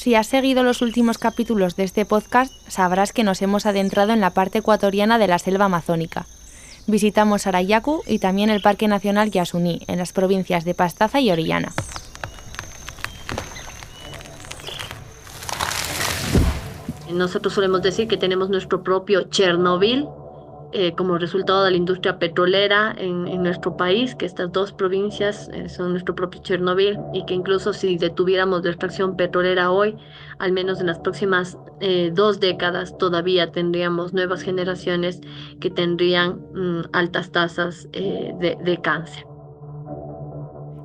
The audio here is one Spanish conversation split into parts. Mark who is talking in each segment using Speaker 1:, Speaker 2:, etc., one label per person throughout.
Speaker 1: Si has seguido los últimos capítulos de este podcast, sabrás que nos hemos adentrado en la parte ecuatoriana de la selva amazónica. Visitamos Arayacu y también el Parque Nacional Yasuní, en las provincias de Pastaza y Orellana.
Speaker 2: Nosotros solemos decir que tenemos nuestro propio Chernobyl como resultado de la industria petrolera en nuestro país, que estas dos provincias son nuestro propio Chernobyl y que incluso si detuviéramos la extracción petrolera hoy, al menos en las próximas 2 décadas, todavía tendríamos nuevas generaciones que tendrían altas tasas de cáncer.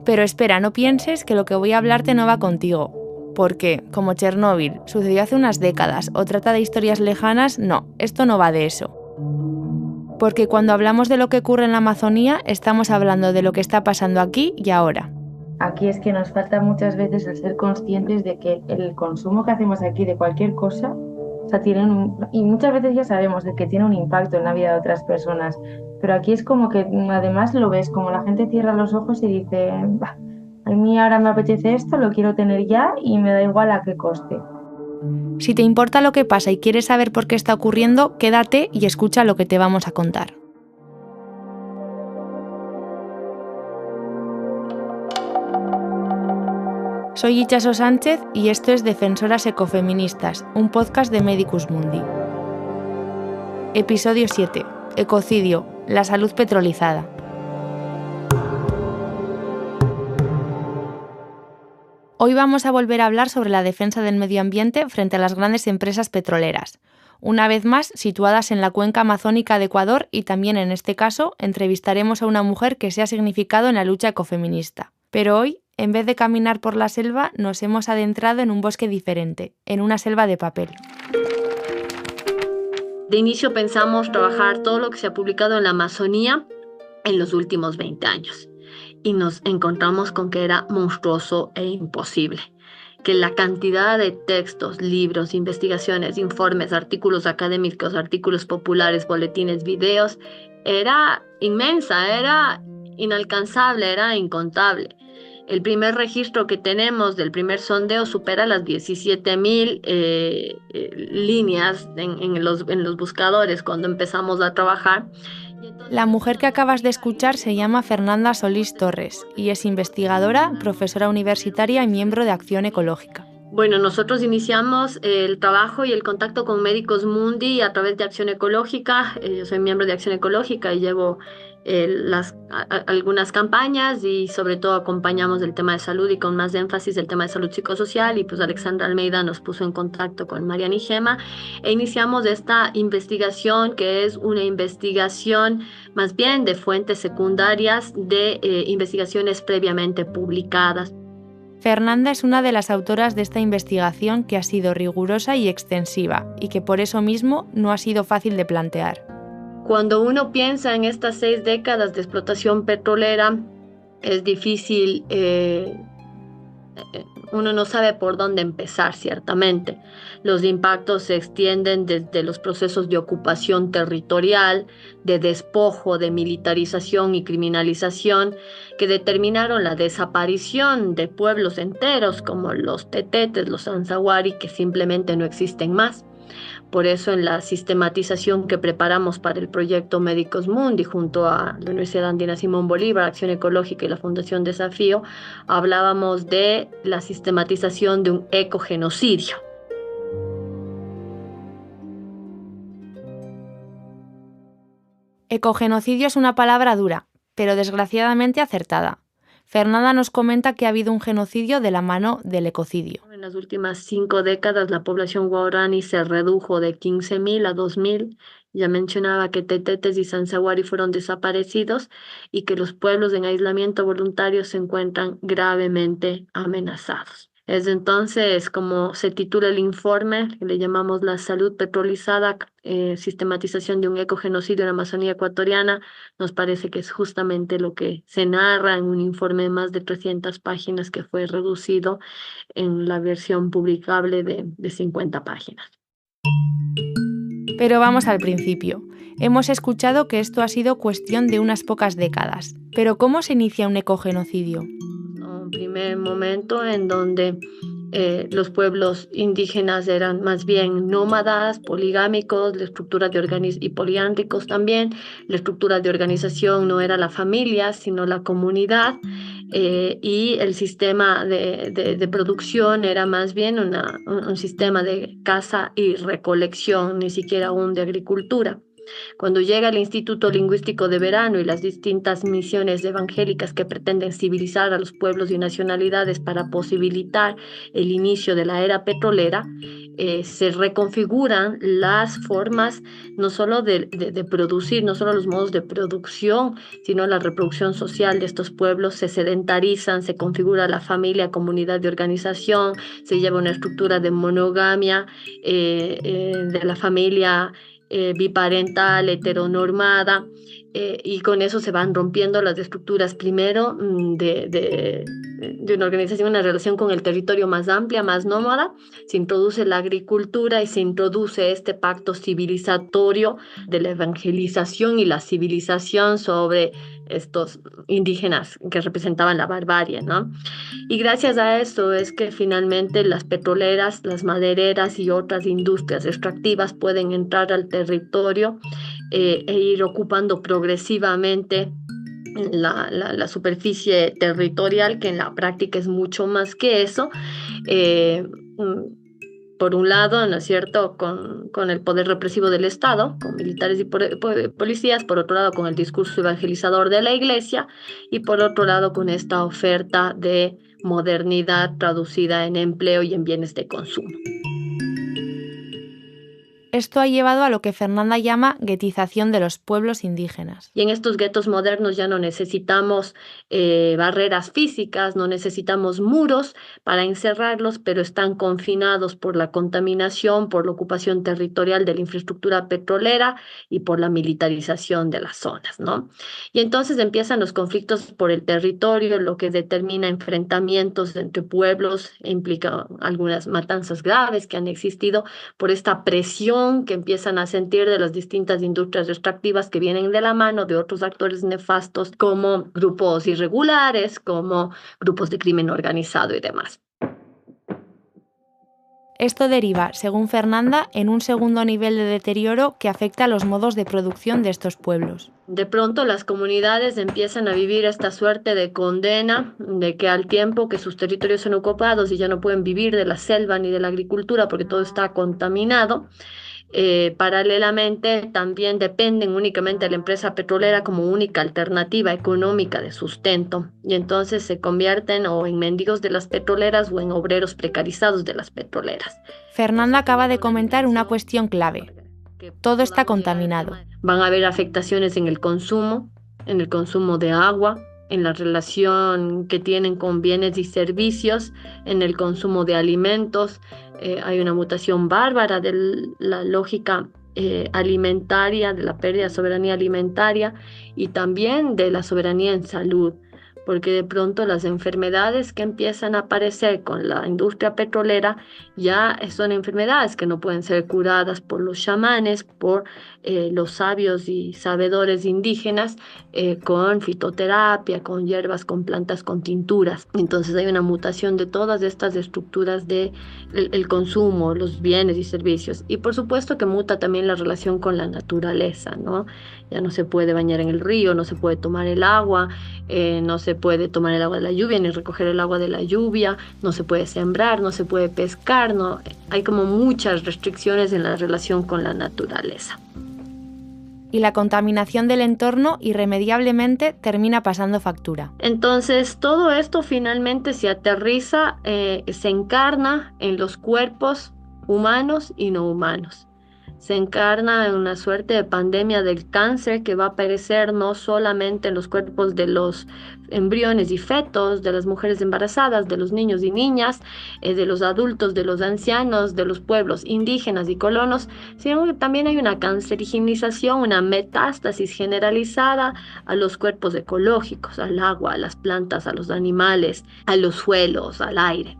Speaker 1: Pero espera, no pienses que lo que voy a hablarte no va contigo. Porque, como Chernóbil sucedió hace unas décadas o trata de historias lejanas, no, esto no va de eso. Porque cuando hablamos de lo que ocurre en la Amazonía, estamos hablando de lo que está pasando aquí y ahora.
Speaker 3: Aquí es que nos falta muchas veces el ser conscientes de que el consumo que hacemos aquí de cualquier cosa, y muchas veces ya sabemos de que tiene un impacto en la vida de otras personas, pero aquí es como que además lo ves, como la gente cierra los ojos y dice, a mí ahora me apetece esto, lo quiero tener ya y me da igual a qué coste.
Speaker 1: Si te importa lo que pasa y quieres saber por qué está ocurriendo, quédate y escucha lo que te vamos a contar. Soy Itxaso Sánchez y esto es Defensoras Ecofeministas, un podcast de Medicus Mundi. Episodio 7. Ecocidio, la salud petrolizada. Hoy vamos a volver a hablar sobre la defensa del medio ambiente frente a las grandes empresas petroleras, una vez más situadas en la cuenca amazónica de Ecuador, y también en este caso entrevistaremos a una mujer que se ha significado en la lucha ecofeminista. Pero hoy, en vez de caminar por la selva, nos hemos adentrado en un bosque diferente, en una selva de papel.
Speaker 2: De inicio pensamos trabajar todo lo que se ha publicado en la Amazonía en los últimos 20 años. Y nos encontramos con que era monstruoso e imposible, que la cantidad de textos, libros, investigaciones, informes, artículos académicos, artículos populares, boletines, videos, era inmensa, era inalcanzable, era incontable. El primer registro que tenemos del primer sondeo supera las 17,000 líneas en los buscadores cuando empezamos a trabajar.
Speaker 1: La mujer que acabas de escuchar se llama Fernanda Solís Torres y es investigadora, profesora universitaria y miembro de Acción Ecológica.
Speaker 2: Bueno, nosotros iniciamos el trabajo y el contacto con Medicus Mundi a través de Acción Ecológica. Yo soy miembro de Acción Ecológica y llevo algunas campañas y sobre todo acompañamos el tema de salud y con más énfasis el tema de salud psicosocial, y pues Alexandra Almeida nos puso en contacto con Mariana y Gema e iniciamos esta investigación, que es una investigación más bien de fuentes secundarias de investigaciones previamente publicadas.
Speaker 1: Fernanda es una de las autoras de esta investigación, que ha sido rigurosa y extensiva y que por eso mismo no ha sido fácil de plantear.
Speaker 2: Cuando uno piensa en estas 6 décadas de explotación petrolera, es difícil, uno no sabe por dónde empezar, ciertamente. Los impactos se extienden desde los procesos de ocupación territorial, de despojo, de militarización y criminalización, que determinaron la desaparición de pueblos enteros como los Tetetes, los Ansawari, que simplemente no existen más. Por eso en la sistematización que preparamos para el proyecto Medicus Mundi junto a la Universidad Andina Simón Bolívar, Acción Ecológica y la Fundación Desafío, hablábamos de la sistematización de un ecogenocidio.
Speaker 1: Ecogenocidio es una palabra dura, pero desgraciadamente acertada. Fernanda nos comenta que ha habido un genocidio de la mano del ecocidio.
Speaker 2: En las últimas 5 décadas la población guaraní se redujo de 15,000 a 2,000. Ya mencionaba que Tetetes y Sansawari fueron desaparecidos y que los pueblos en aislamiento voluntario se encuentran gravemente amenazados. Es entonces, como se titula el informe, que le llamamos La salud petrolizada, sistematización de un ecogenocidio en la Amazonía ecuatoriana, nos parece que es justamente lo que se narra en un informe de más de 300 páginas que fue reducido en la versión publicable de 50 páginas.
Speaker 1: Pero vamos al principio. Hemos escuchado que esto ha sido cuestión de unas pocas décadas. Pero ¿cómo se inicia un ecogenocidio?
Speaker 2: Un primer momento en donde Los pueblos indígenas eran más bien nómadas, poligámicos, y poliándricos también. La estructura de organización no era la familia, sino la comunidad. Y el sistema de producción era más bien un sistema de caza y recolección, ni siquiera aún de agricultura. Cuando llega el Instituto Lingüístico de Verano y las distintas misiones evangélicas que pretenden civilizar a los pueblos y nacionalidades para posibilitar el inicio de la era petrolera, se reconfiguran las formas no solo de producir, no solo los modos de producción, sino la reproducción social de estos pueblos. Se sedentarizan, se configura la familia, comunidad de organización, se lleva una estructura de monogamia de la familia biparental, heteronormada, y con eso se van rompiendo las estructuras primero de una organización, una relación con el territorio más amplia, más nómada. Se introduce la agricultura y se introduce este pacto civilizatorio de la evangelización y la civilización sobre estos indígenas que representaban la barbarie, ¿no? Y gracias a eso es que finalmente las petroleras, las madereras y otras industrias extractivas pueden entrar al territorio e ir ocupando progresivamente la superficie territorial, que en la práctica es mucho más que eso. eh, mm, por un lado, ¿no es cierto?, con el poder represivo del Estado, con militares y policías; por otro lado, con el discurso evangelizador de la Iglesia; y por otro lado, con esta oferta de modernidad traducida en empleo y en bienes de consumo.
Speaker 1: Esto ha llevado a lo que Fernanda llama guetización de los pueblos indígenas.
Speaker 2: Y en estos guetos modernos ya no necesitamos barreras físicas, no necesitamos muros para encerrarlos, pero están confinados por la contaminación, por la ocupación territorial de la infraestructura petrolera y por la militarización de las zonas, ¿no? Y entonces empiezan los conflictos por el territorio, lo que determina enfrentamientos entre pueblos, implica algunas matanzas graves que han existido por esta presión que empiezan a sentir de las distintas industrias extractivas que vienen de la mano de otros actores nefastos, como grupos irregulares, como grupos de crimen organizado y demás.
Speaker 1: Esto deriva, según Fernanda, en un segundo nivel de deterioro que afecta a los modos de producción de estos pueblos.
Speaker 2: De pronto las comunidades empiezan a vivir esta suerte de condena, de que al tiempo que sus territorios son ocupados y ya no pueden vivir de la selva ni de la agricultura porque todo está contaminado, paralelamente también dependen únicamente de la empresa petrolera como única alternativa económica de sustento, y entonces se convierten o en mendigos de las petroleras o en obreros precarizados de las petroleras.
Speaker 1: Fernanda acaba de comentar una cuestión clave. Todo está contaminado.
Speaker 2: Van a haber afectaciones en el consumo de agua, en la relación que tienen con bienes y servicios, en el consumo de alimentos. Hay una mutación bárbara de la lógica alimentaria, de la pérdida de soberanía alimentaria y también de la soberanía en salud, porque de pronto las enfermedades que empiezan a aparecer con la industria petrolera ya son enfermedades que no pueden ser curadas por los chamanes, por los sabios y sabedores indígenas, con fitoterapia, con hierbas, con plantas, con tinturas. Entonces hay una mutación de todas estas estructuras de el consumo, los bienes y servicios. Y por supuesto que muta también la relación con la naturaleza, ¿no? Ya no se puede bañar en el río, no se puede tomar el agua, no se puede tomar el agua de la lluvia ni recoger el agua de la lluvia, no se puede sembrar, no se puede pescar, ¿no? Hay como muchas restricciones en la relación con la naturaleza.
Speaker 1: Y la contaminación del entorno irremediablemente termina pasando factura.
Speaker 2: Entonces todo esto finalmente se aterriza, se encarna en los cuerpos humanos y no humanos. Se encarna en una suerte de pandemia del cáncer que va a aparecer no solamente en los cuerpos de los embriones y fetos, de las mujeres embarazadas, de los niños y niñas, de los adultos, de los ancianos, de los pueblos indígenas y colonos, sino que también hay una cancerigenización, una metástasis generalizada a los cuerpos ecológicos, al agua, a las plantas, a los animales, a los suelos, al aire.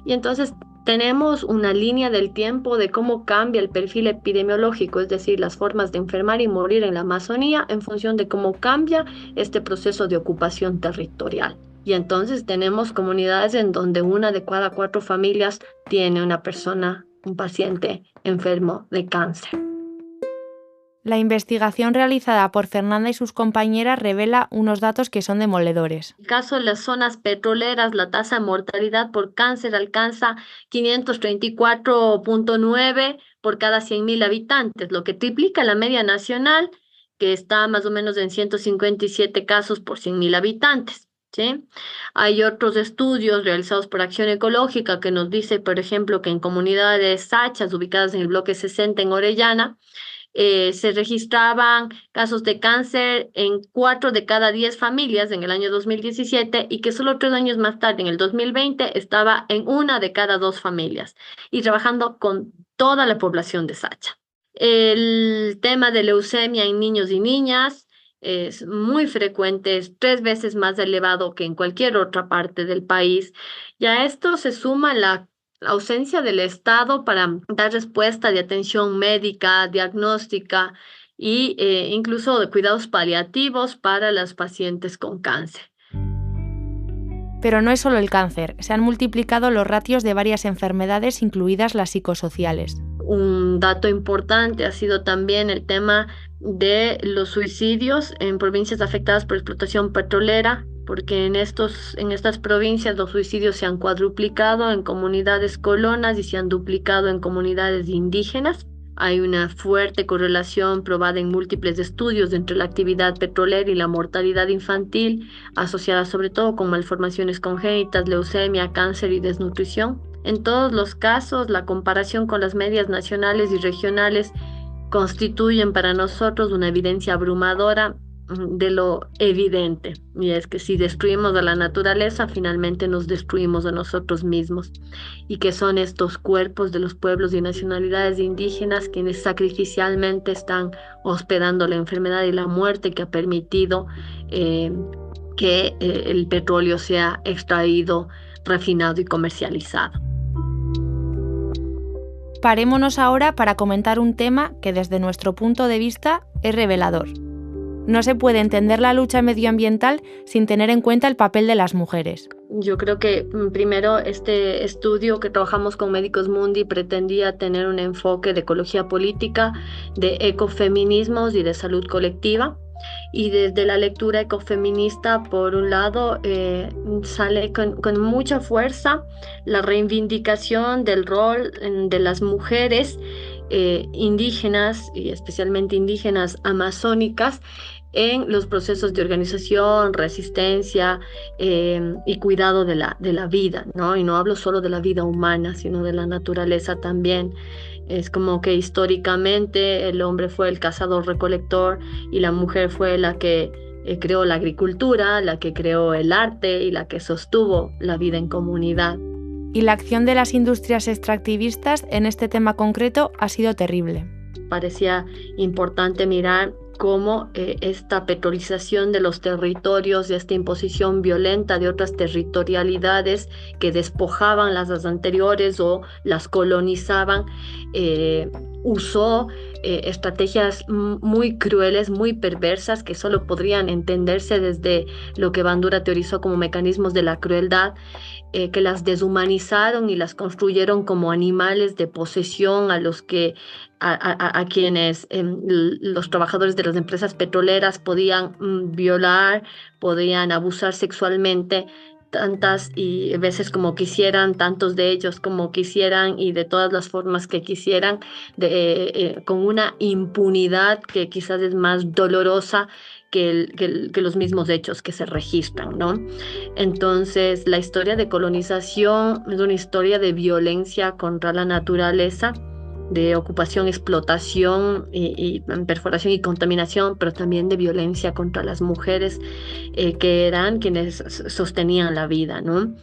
Speaker 2: Y entonces tenemos una línea del tiempo de cómo cambia el perfil epidemiológico, es decir, las formas de enfermar y morir en la Amazonía en función de cómo cambia este proceso de ocupación territorial. Y entonces tenemos comunidades en donde una de cada 4 familias tiene una persona, un paciente enfermo de cáncer.
Speaker 1: La investigación realizada por Fernanda y sus compañeras revela unos datos que son demoledores.
Speaker 2: En el caso de las zonas petroleras, la tasa de mortalidad por cáncer alcanza 534,9 por cada 100.000 habitantes, lo que triplica la media nacional, que está más o menos en 157 casos por 100.000 habitantes. ¿Sí? Hay otros estudios realizados por Acción Ecológica que nos dice, por ejemplo, que en comunidades sachas ubicadas en el bloque 60 en Orellana, se registraban casos de cáncer en 4 de cada 10 familias en el año 2017 y que solo 3 años más tarde, en el 2020, estaba en 1 de cada 2 familias y trabajando con toda la población de Sacha. El tema de leucemia en niños y niñas es muy frecuente, es 3 veces más elevado que en cualquier otra parte del país. Y a esto se suma la ausencia del Estado para dar respuesta de atención médica, diagnóstica y incluso de cuidados paliativos para las pacientes con cáncer.
Speaker 1: Pero no es solo el cáncer, se han multiplicado los ratios de varias enfermedades, incluidas las psicosociales.
Speaker 2: Un dato importante ha sido también el tema de los suicidios en provincias afectadas por explotación petrolera, porque en estas provincias los suicidios se han cuadruplicado en comunidades colonas y se han duplicado en comunidades indígenas. Hay una fuerte correlación probada en múltiples estudios entre la actividad petrolera y la mortalidad infantil, asociada sobre todo con malformaciones congénitas, leucemia, cáncer y desnutrición. En todos los casos, la comparación con las medias nacionales y regionales constituyen para nosotros una evidencia abrumadora de lo evidente, y es que si destruimos a la naturaleza, finalmente nos destruimos a nosotros mismos, y que son estos cuerpos de los pueblos y nacionalidades indígenas quienes sacrificialmente están hospedando la enfermedad y la muerte que ha permitido que el petróleo sea extraído, refinado y comercializado.
Speaker 1: Parémonos ahora para comentar un tema que desde nuestro punto de vista es revelador. No se puede entender la lucha medioambiental sin tener en cuenta el papel de las mujeres.
Speaker 2: Yo creo que primero este estudio que trabajamos con Médicos Mundi pretendía tener un enfoque de ecología política, de ecofeminismos y de salud colectiva. Y desde la lectura ecofeminista, por un lado, sale con mucha fuerza la reivindicación del rol de las mujeres indígenas, y especialmente indígenas amazónicas, en los procesos de organización, resistencia y cuidado de la vida, ¿no? Y no hablo solo de la vida humana, sino de la naturaleza también. Es como que históricamente el hombre fue el cazador-recolector y la mujer fue la que creó la agricultura, la que creó el arte y la que sostuvo la vida en comunidad.
Speaker 1: Y la acción de las industrias extractivistas en este tema concreto ha sido terrible.
Speaker 2: Parecía importante mirar cómo esta petrolización de los territorios, de esta imposición violenta de otras territorialidades que despojaban las anteriores o las colonizaban, usó estrategias muy crueles, muy perversas, que solo podrían entenderse desde lo que Bandura teorizó como mecanismos de la crueldad, que las deshumanizaron y las construyeron como animales de posesión a quienes los trabajadores de las empresas petroleras podían violar, podían abusar sexualmente tantas y veces como quisieran, tantos de ellos como quisieran y de todas las formas que quisieran, con una impunidad que quizás es más dolorosa que los mismos hechos que se registran, ¿no? Entonces, la historia de colonización es una historia de violencia contra la naturaleza, de ocupación, explotación y perforación y contaminación, pero también de violencia contra las mujeres que eran quienes sostenían la vida, ¿no?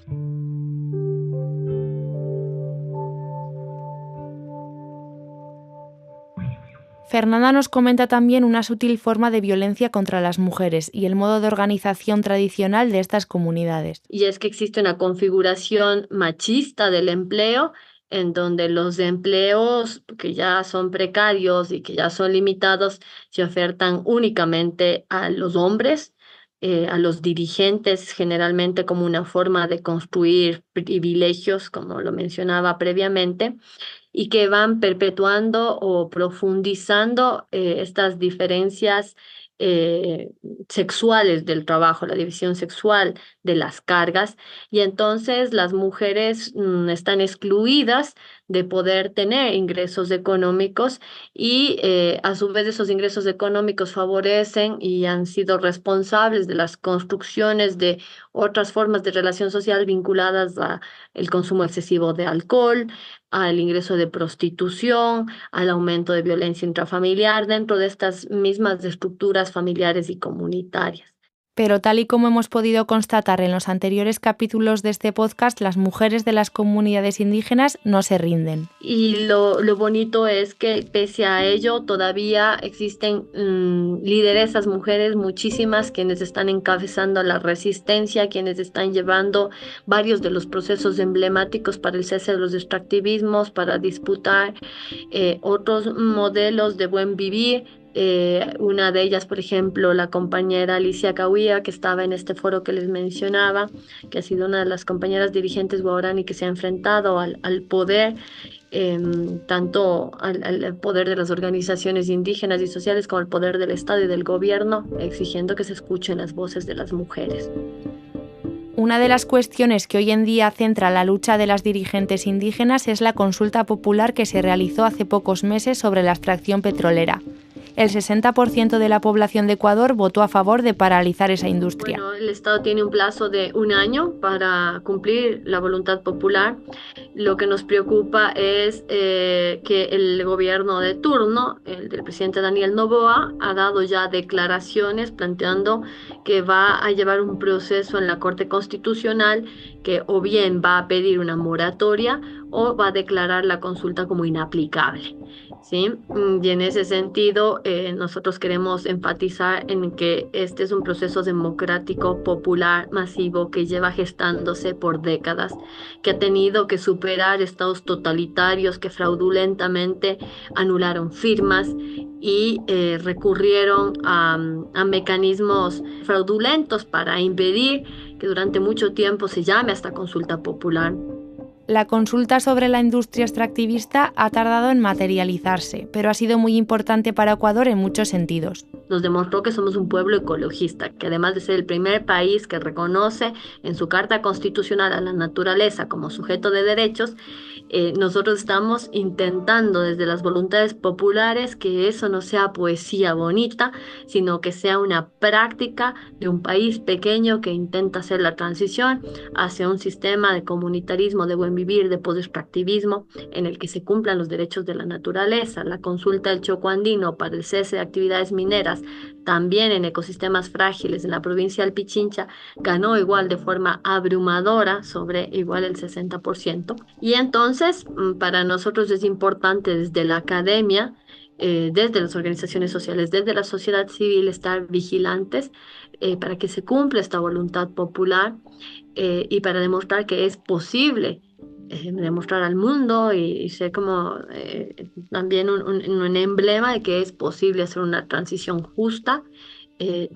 Speaker 1: Fernanda nos comenta también una sutil forma de violencia contra las mujeres y el modo de organización tradicional de estas comunidades.
Speaker 2: Y es que existe una configuración machista del empleo, en donde los empleos que ya son precarios y que ya son limitados se ofertan únicamente a los hombres, a los dirigentes generalmente como una forma de construir privilegios, como lo mencionaba previamente, y que van perpetuando o profundizando estas diferencias eh, sexuales del trabajo, la división sexual de las cargas, y entonces las mujeres están excluidas de poder tener ingresos económicos y a su vez esos ingresos económicos favorecen y han sido responsables de las construcciones de otras formas de relación social vinculadas a el consumo excesivo de alcohol, al ingreso de prostitución, al aumento de violencia intrafamiliar dentro de estas mismas estructuras familiares y comunitarias.
Speaker 1: Pero tal y como hemos podido constatar en los anteriores capítulos de este podcast, las mujeres de las comunidades indígenas no se rinden.
Speaker 2: Y lo bonito es que pese a ello todavía existen lideresas mujeres, muchísimas, quienes están encabezando la resistencia, quienes están llevando varios de los procesos emblemáticos para el cese de los extractivismos, para disputar otros modelos de buen vivir. Una de ellas, por ejemplo, la compañera Alicia Cauía, que estaba en este foro que les mencionaba, que ha sido una de las compañeras dirigentes guaraní que se ha enfrentado al poder, tanto al poder de las organizaciones indígenas y sociales como al poder del Estado y del gobierno, exigiendo que se escuchen las voces de las mujeres.
Speaker 1: Una de las cuestiones que hoy en día centra la lucha de las dirigentes indígenas es la consulta popular que se realizó hace pocos meses sobre la extracción petrolera. El 60% de la población de Ecuador votó a favor de paralizar esa industria.
Speaker 2: Bueno, el Estado tiene un plazo de 1 año para cumplir la voluntad popular. Lo que nos preocupa es que el gobierno de turno, el del presidente Daniel Noboa, ha dado ya declaraciones planteando que va a llevar un proceso en la Corte Constitucional que o bien va a pedir una moratoria o va a declarar la consulta como inaplicable. ¿Sí? Y en ese sentido, nosotros queremos enfatizar en que este es un proceso democrático, popular, masivo, que lleva gestándose por décadas, que ha tenido que superar estados totalitarios que fraudulentamente anularon firmas y recurrieron a mecanismos fraudulentos para impedir que durante mucho tiempo se llame a esta consulta popular.
Speaker 1: La consulta sobre la industria extractivista ha tardado en materializarse, pero ha sido muy importante para Ecuador en muchos sentidos.
Speaker 2: Nos demostró que somos un pueblo ecologista, que además de ser el primer país que reconoce en su Carta Constitucional a la naturaleza como sujeto de derechos, nosotros estamos intentando desde las voluntades populares que eso no sea poesía bonita, sino que sea una práctica de un país pequeño que intenta hacer la transición hacia un sistema de comunitarismo, de buen vivir, de post-extractivismo, en el que se cumplan los derechos de la naturaleza. La consulta del Choco Andino para el cese de actividades mineras, también en ecosistemas frágiles en la provincia del Pichincha, ganó igual de forma abrumadora, sobre igual el 60%. Y entonces, para nosotros es importante desde la academia, desde las organizaciones sociales, desde la sociedad civil, estar vigilantes para que se cumpla esta voluntad popular y para demostrar que es posible demostrar al mundo y ser como también un emblema de que es posible hacer una transición justa,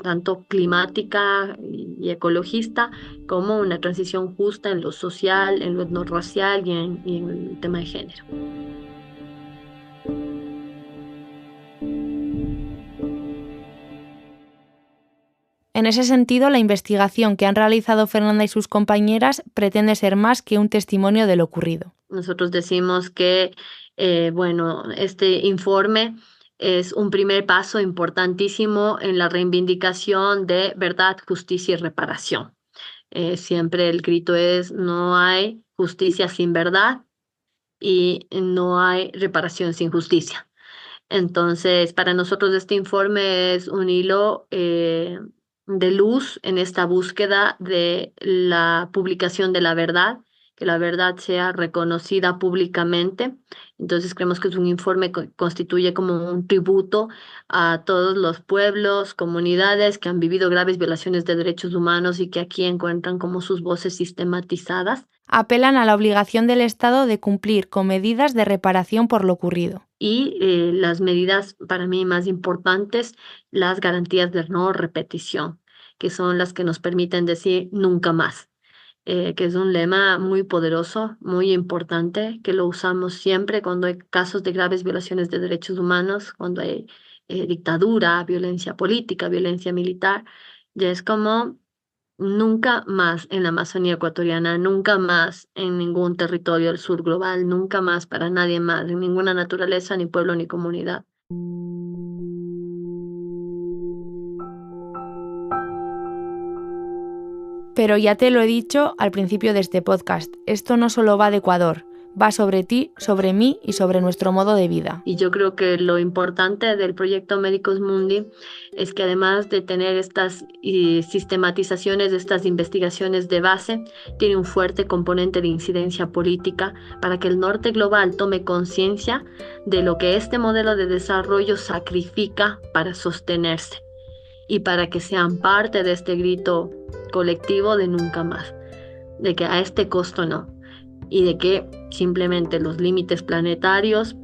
Speaker 2: tanto climática y ecologista, como una transición justa en lo social, en lo etnorracial y en el tema de género.
Speaker 1: En ese sentido, la investigación que han realizado Fernanda y sus compañeras pretende ser más que un testimonio de lo ocurrido.
Speaker 2: Nosotros decimos que, este informe es un primer paso importantísimo en la reivindicación de verdad, justicia y reparación. Siempre el grito es: no hay justicia sin verdad y no hay reparación sin justicia. Entonces, para nosotros este informe es un hilo de luz en esta búsqueda de la publicación de la verdad, que la verdad sea reconocida públicamente. Entonces, creemos que es un informe que constituye como un tributo a todos los pueblos, comunidades que han vivido graves violaciones de derechos humanos y que aquí encuentran como sus voces sistematizadas.
Speaker 1: Apelan a la obligación del Estado de cumplir con medidas de reparación por lo ocurrido.
Speaker 2: Y las medidas para mí más importantes, las garantías de no repetición. que son las que nos permiten decir nunca más, que es un lema muy poderoso, muy importante, que lo usamos siempre cuando hay casos de graves violaciones de derechos humanos, cuando hay dictadura, violencia política, violencia militar. Ya es como nunca más en la Amazonía ecuatoriana, nunca más en ningún territorio del sur global, nunca más para nadie más, en ninguna naturaleza, ni pueblo, ni comunidad.
Speaker 1: Pero ya te lo he dicho al principio de este podcast, esto no solo va de Ecuador, va sobre ti, sobre mí y sobre nuestro modo de vida.
Speaker 2: Y yo creo que lo importante del proyecto Medicus Mundi es que además de tener estas sistematizaciones de estas investigaciones de base, tiene un fuerte componente de incidencia política para que el norte global tome conciencia de lo que este modelo de desarrollo sacrifica para sostenerse y para que sean parte de este grito colectivo de nunca más, de que a este costo no, y de que simplemente los límites planetarios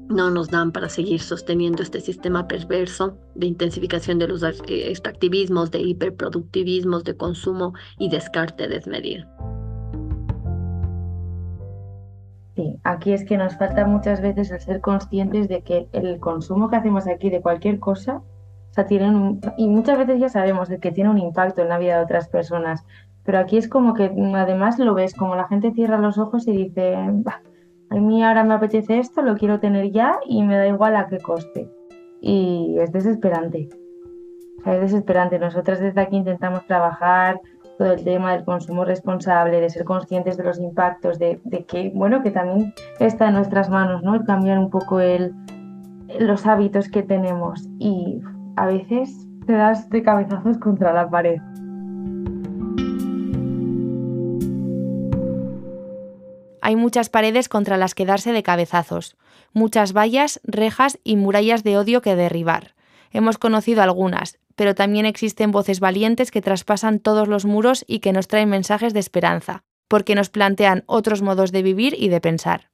Speaker 2: no nos dan para seguir sosteniendo este sistema perverso de intensificación de los extractivismos, de hiperproductivismos, de consumo y descarte desmedido.
Speaker 3: Sí, aquí es que nos falta muchas veces el ser conscientes de que el consumo que hacemos aquí de cualquier cosa, o sea, y muchas veces ya sabemos de que tiene un impacto en la vida de otras personas, pero aquí es como que además lo ves, como la gente cierra los ojos y dice, bah, a mí ahora me apetece esto, lo quiero tener ya y me da igual a qué coste. Y es desesperante. O sea, es desesperante. Nosotras desde aquí intentamos trabajar todo el tema del consumo responsable, de ser conscientes de los impactos, de que, bueno, que también está en nuestras manos, ¿no? El cambiar un poco los hábitos que tenemos. Y a veces te das de cabezazos contra la pared.
Speaker 1: Hay muchas paredes contra las que darse de cabezazos, muchas vallas, rejas y murallas de odio que derribar. Hemos conocido algunas, pero también existen voces valientes que traspasan todos los muros y que nos traen mensajes de esperanza, porque nos plantean otros modos de vivir y de pensar.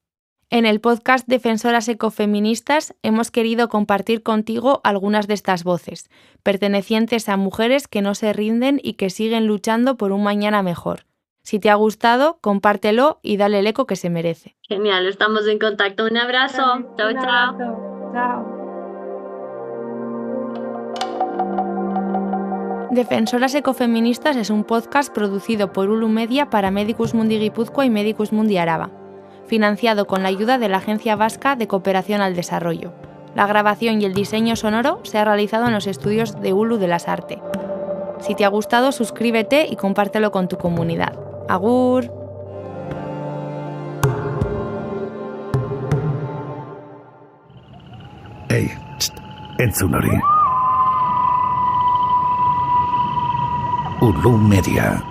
Speaker 1: En el podcast Defensoras Ecofeministas hemos querido compartir contigo algunas de estas voces, pertenecientes a mujeres que no se rinden y que siguen luchando por un mañana mejor. Si te ha gustado, compártelo y dale el eco que se merece.
Speaker 2: Genial, estamos en contacto. Un abrazo. Chao, chao.
Speaker 3: Chao.
Speaker 1: Defensoras Ecofeministas es un podcast producido por Ulu Media para Medicus Mundi Guipúzcoa y Medicus Mundi Araba, financiado con la ayuda de la Agencia Vasca de Cooperación al Desarrollo. La grabación y el diseño sonoro se ha realizado en los estudios de Ulu de las Arte. Si te ha gustado, suscríbete y compártelo con tu comunidad. Agur.
Speaker 4: Hey, entzun hori. Ulu Media.